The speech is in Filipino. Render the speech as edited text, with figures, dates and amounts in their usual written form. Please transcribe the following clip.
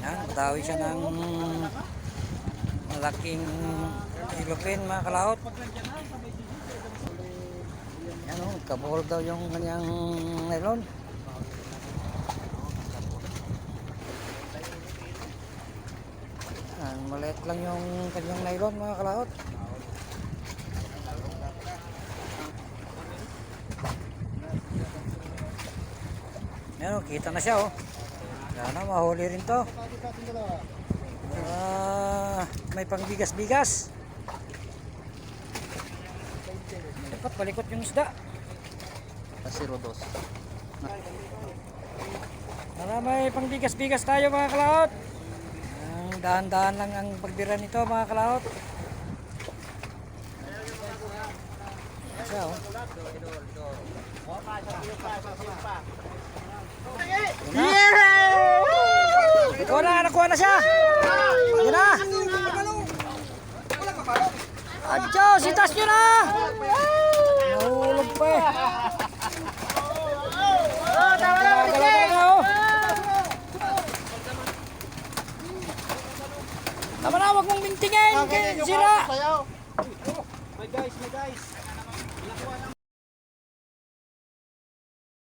Yan, dawi siya ng malaking ilupin mga kalaot. Yan o, kabol daw yung kanyang nylon. Yan, maliit lang yung kanyang nylon mga kalaot. Yan o, kita na siya o. Sana mahuli rin to. May pangbigas-bigas. Dapat balikot yung isda. Pasiro dos. Para may pangbigas-bigas tayo mga kalaot. Dahan-dahan lang ang pagbira nito mga kalaot. Siya oh. Ito na, nakuha na siya. Yan na. Adyo, sitas nyo na. Nahulog pa eh. Tama na, huwag mong mintingin. Sira. May guys.